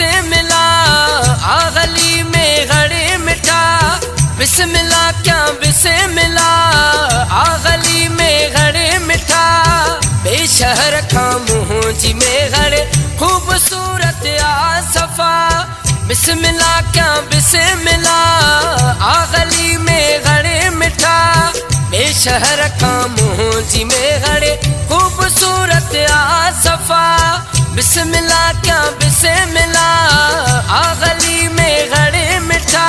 बिस्मिल्ला आ गली में घड़े मिठा, बिस्मिल्ला क्या बिस्मिल्ला आ गली में घड़े मिठा, बेशहर खा मुंजी में घड़े खूबसूरत आ सफा, बिस्मिल्ला क्या बिस्मिल्ला आ गली में घड़े मिठा, बेशहर खा मुंजी में घड़े खूबसूरत आ सफा, बिस्मिल्ला क्या बिस्मिल्ला आ गली में घड़े मिठा।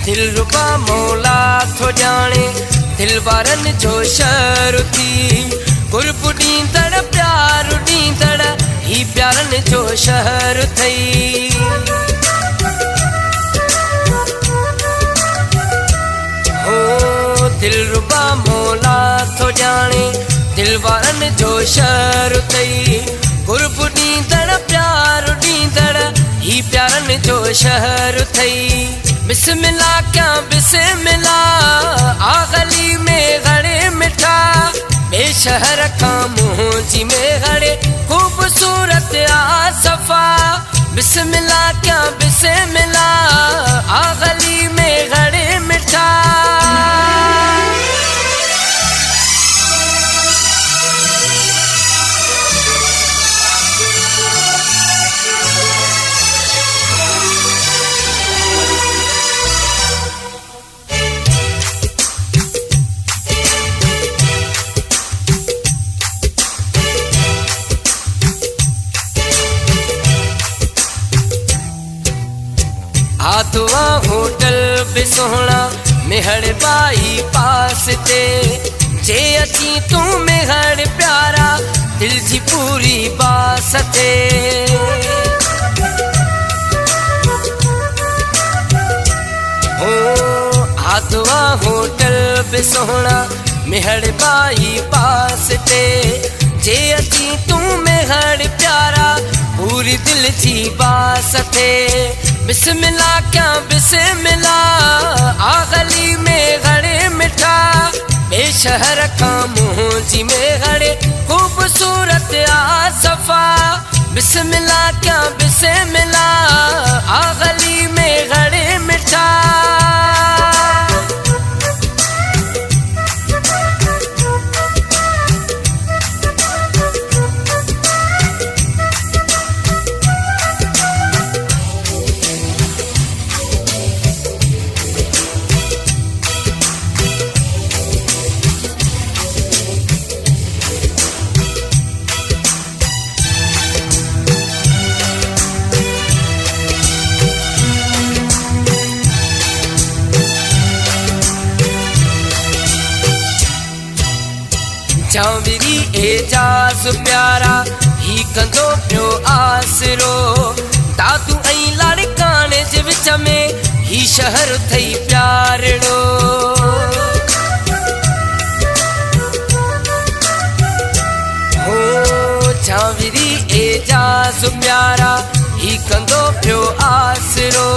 दिलरुबा मौला थो जाने दिल वारन जो शर थी, गुरब ॾींदड़ प्यार ॾींदड़ ही प्यारन जो शहर थई, हो दिलरुबा मौला थो जाने दिल वारन जो शर थई, गुरब ॾींदड़ प्यार ॾींदड़ ही प्यारन जो शहर थई, बिस्मिल्ला क्या बिस्मिल्ला आ गली में घड़े मिठा, बेशहर खा मुंजी में घड़े खूबसूरत आ सफा, बिस्मिल्ला क्या बिस्मिल्ला आ गली में घड़े मिठा। आतवा होटल बि सोहना मेहड़ बाई पास ते, जे अची तू मेहड़ प्यारा दिल जी पूरी बास ते, हो आतवा होटल बि सोहना मेहड़ बाई पास ते, जे अची तू मेहड़ प्यारा पूरी दिल जी बास ते, बिस्मिल्ला क्या बिस्मिल्ला आ गली में घड़े मिठा, बेशहर खा मुंजी में घड़े खूबसूरत आ सफा, बिस्मिल्ला क्या बिस्मिल्ला आ गली में घड़े मिठा। जाविरी एजाज प्यारा ही कंदो पियो आसरो, दादू ऐं लाड़काने जे विच में ही शहर थई प्यारड़ो, हो जाविरी एजाज प्यारा ही कंदो पियो आसरो,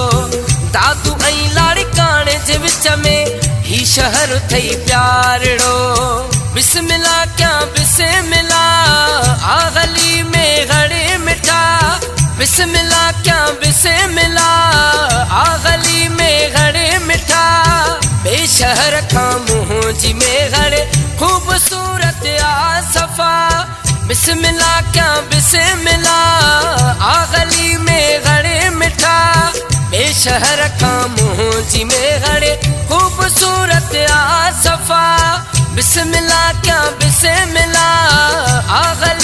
दादू ऐं लाड़काने जे विच में ही शहर थई प्यारड़ो, बिस्मिल्ला क्या बिस्मिल्ला आ गली में घड़े मिठा, बिस्मिल्ला क्या बिस्मिल्ला आ गली में घड़े मिठा, बेशहर खा मुंजी में घड़े खूबसूरत आ सफा, बिस्मिल्ला क्या बिस्मिल्ला आ गली में घड़े मिठा, बेशहर खा मुंजी में घड़े खूबसूरत आ सफा, बिस्मिल्ला क्या बिस्मिल्ला आ गली